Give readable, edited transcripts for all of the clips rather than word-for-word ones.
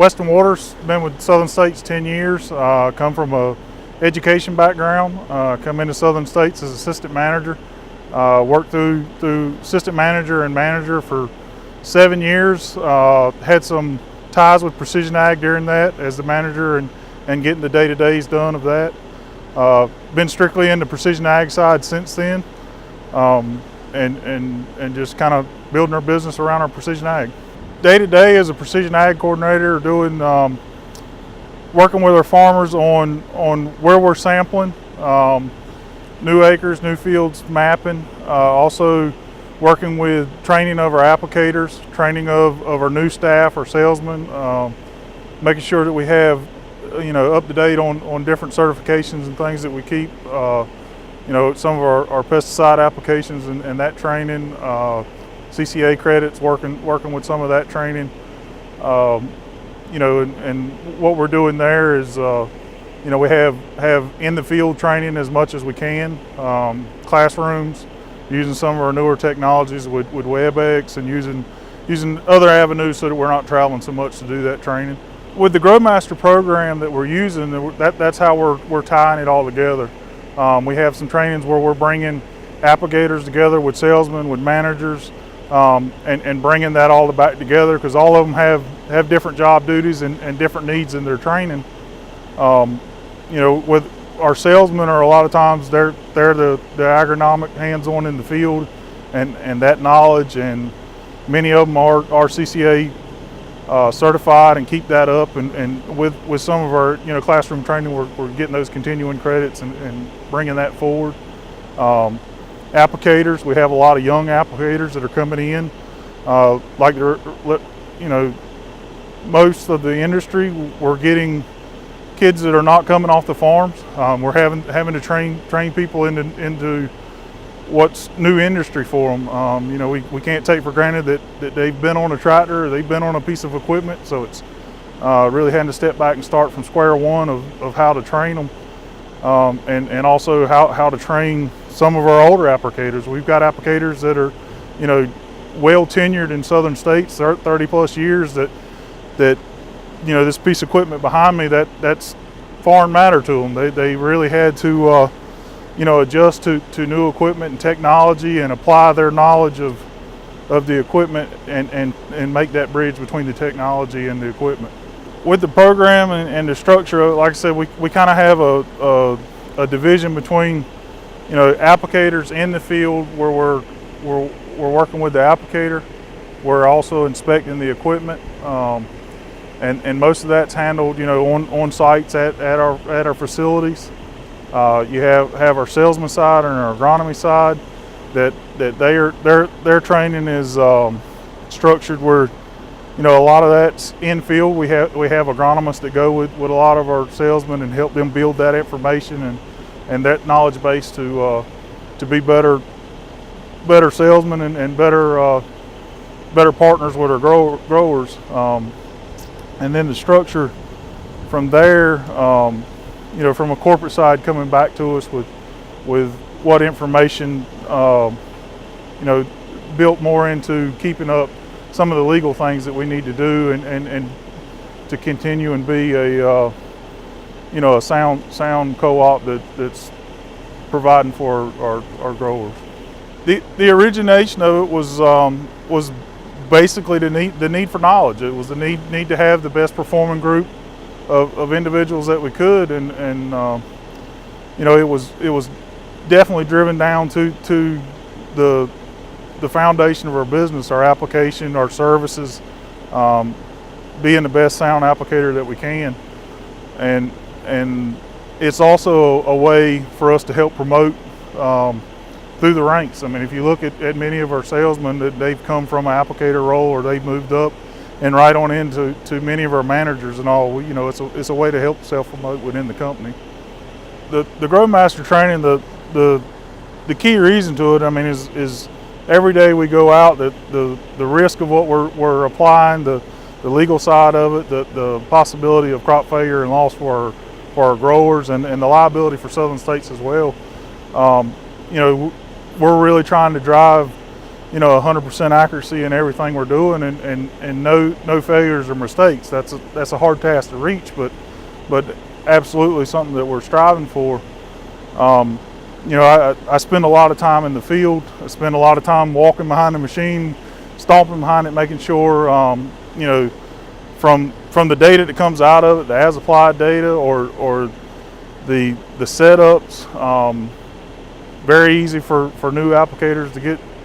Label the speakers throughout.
Speaker 1: Weston Waters, been with Southern States 10 years. Come from a education background. Come into Southern States as assistant manager. Worked through assistant manager and manager for 7 years. Had some ties with Precision Ag during that as the manager and getting the day-to-days done of that. Been strictly in the Precision Ag side since then, and just kind of building our business around our Precision Ag. Day-to-day as a Precision Ag coordinator, doing working with our farmers on where we're sampling, new acres, new fields mapping, also working with training of our applicators, training of our new staff, our salesmen, making sure that we have up to date on different certifications and things that we keep. Some of our pesticide applications and that training, CCA credits, working with some of that training. And what we're doing there is, we have in the field training as much as we can, classrooms, using some of our newer technologies with WebEx and using other avenues so that we're not traveling so much to do that training. With the GrowMaster program that we're using, that's how we're tying it all together. We have some trainings where we're bringing applicators together with salesmen, with managers, and bringing that all back together, because all of them have different job duties and different needs in their training. With our salesmen, are a lot of times they're the agronomic hands-on in the field and that knowledge, and many of them are CCA certified and keep that up, and with some of our classroom training, we're getting those continuing credits and bringing that forward. Applicators, we have a lot of young applicators that are coming in, most of the industry, we're getting kids that are not coming off the farms. We're having to train people into what's new industry for them. We can't take for granted that they've been on a tractor or they've been on a piece of equipment, so it's really having to step back and start from square one of how to train them, and also how to train some of our older applicators. We've got applicators that are well tenured in Southern States, 30 plus years, that this piece of equipment behind me, that's foreign matter to them. They really had to adjust to new equipment and technology and apply their knowledge of the equipment and make that bridge between the technology and the equipment. With the program and the structure, like I said, we kind of have a division between applicators in the field, where we're working with the applicator. We're also inspecting the equipment, and most of that's handled on sites at our facilities. You have our salesman side and our agronomy side that their training is structured where a lot of that's in field. We have agronomists that go with a lot of our salesmen and help them build that information and that knowledge base to be better salesmen and better partners with our growers. And then the structure from there, from a corporate side, coming back to us with what information, built more into keeping up some of the legal things that we need to do and to continue and be a sound co-op that's providing for our growers. The origination of it was basically the need for knowledge. It was the need to have the best performing group of individuals that we could, and it was definitely driven down to the foundation of our business, our application, our services, being the best sound applicator that we can, and it's also a way for us to help promote through the ranks. I mean, if you look at many of our salesmen, that they've come from an applicator role or they've moved up and right on into many of our managers and all. It's a way to help self-promote within the company. The GrowMaster training, the key reason to it, I mean, is every day we go out, the risk of what we're applying, the legal side of it, the possibility of crop failure and loss for our growers, and the liability for Southern States as well. We're really trying to drive 100% accuracy in everything we're doing, and no failures or mistakes. That's a hard task to reach, but absolutely something that we're striving for. I spend a lot of time in the field. I spend a lot of time walking behind the machine, stomping behind it, making sure, from the data that comes out of it, the as applied data or the setups, very easy for new applicators to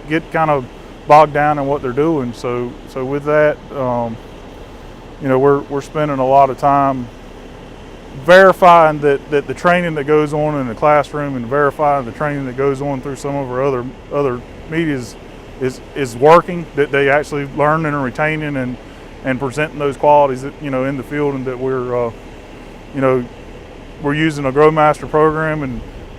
Speaker 1: get kind of bogged down in what they're doing. So with that, we're spending a lot of time verifying that the training that goes on in the classroom and verifying the training that goes on through some of our other media is working, that they actually learning and retaining and presenting those qualities that, in the field, and that we're using a GrowMaster program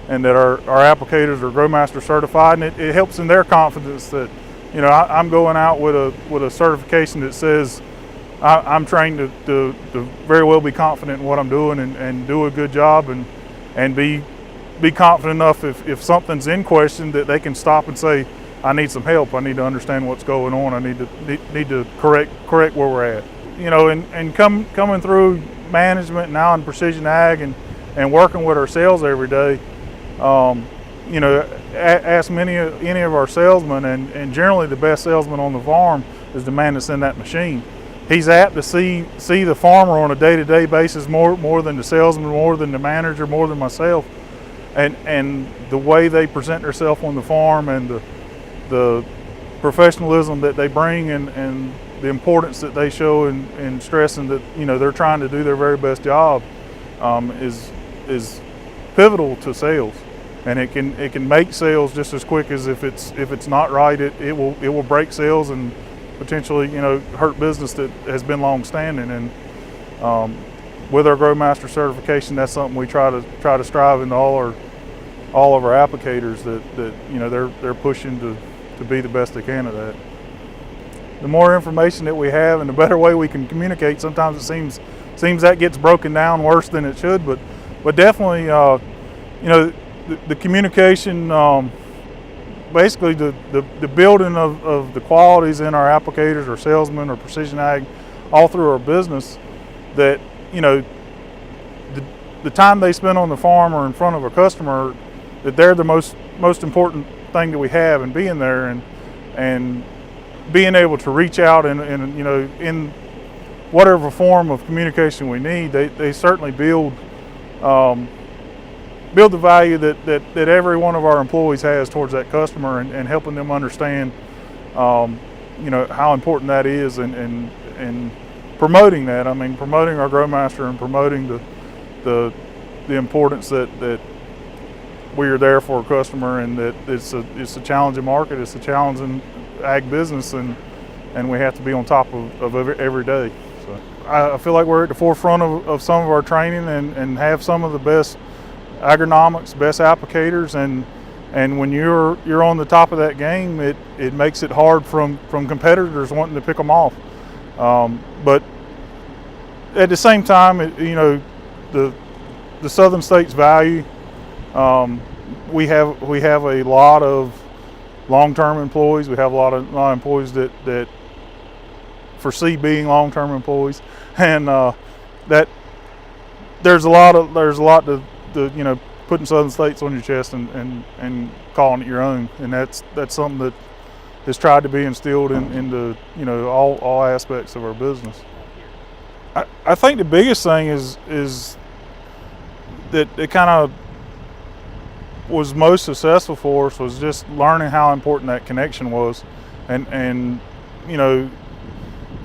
Speaker 1: and that our applicators are GrowMaster certified, and it helps in their confidence that, I'm going out with a certification that says I'm trained to very well be confident in what I'm doing and do a good job and be confident enough if something's in question that they can stop and say, I need some help. I need to understand what's going on. I need to correct where we're at. And coming through management now in precision ag and working with our sales every day. Ask any of our salesmen, and generally the best salesman on the farm is the man that's in that machine. He's apt to see the farmer on a day-to-day basis more than the salesman, more than the manager, more than myself, and the way they present themselves on the farm and the professionalism that they bring and the importance that they show in stressing that they're trying to do their very best job is pivotal to sales, and it can make sales just as quick as if it's not right, it will break sales and potentially hurt business that has been long standing. And with our GrowMaster certification, that's something we try to strive into all of our applicators that they're pushing to be the best they can at that. The more information that we have and the better way we can communicate. Sometimes it seems that gets broken down worse than it should, but definitely the communication, basically the building of the qualities in our applicators or salesmen or precision ag all through our business, that the time they spend on the farm or in front of a customer, that they're the most important thing that we have, and being there and being able to reach out and in whatever form of communication we need, they certainly build the value that every one of our employees has towards that customer, and helping them understand how important that is, and promoting that. I mean, promoting our GrowMaster and promoting the importance that we are there for a customer, and that it's a challenging market, it's a challenging ag business, and we have to be on top of every day. So I feel like we're at the forefront of some of our training and have some of the best agronomics, best applicators, and when you're on the top of that game, it makes it hard from competitors wanting to pick them off. But at the same time, the southern states value. We have a lot of long-term employees. We have a lot of employees that foresee being long-term employees, and that there's a lot to putting southern states on your chest and calling it your own, and that's something that has tried to be instilled into all aspects of our business. I think the biggest thing is that it kind of was most successful for us was just learning how important that connection was, and an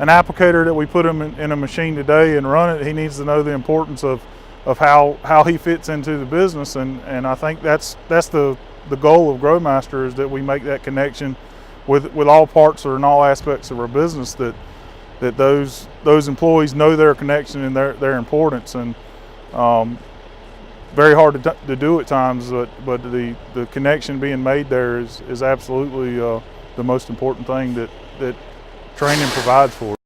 Speaker 1: applicator that we put him in a machine today and run it, he needs to know the importance of how he fits into the business, and I think that's the goal of GrowMaster, is that we make that connection with all parts or in all aspects of our business, that those employees know their connection and their importance, and very hard to do at times, but the connection being made there is absolutely the most important thing that training provides for us.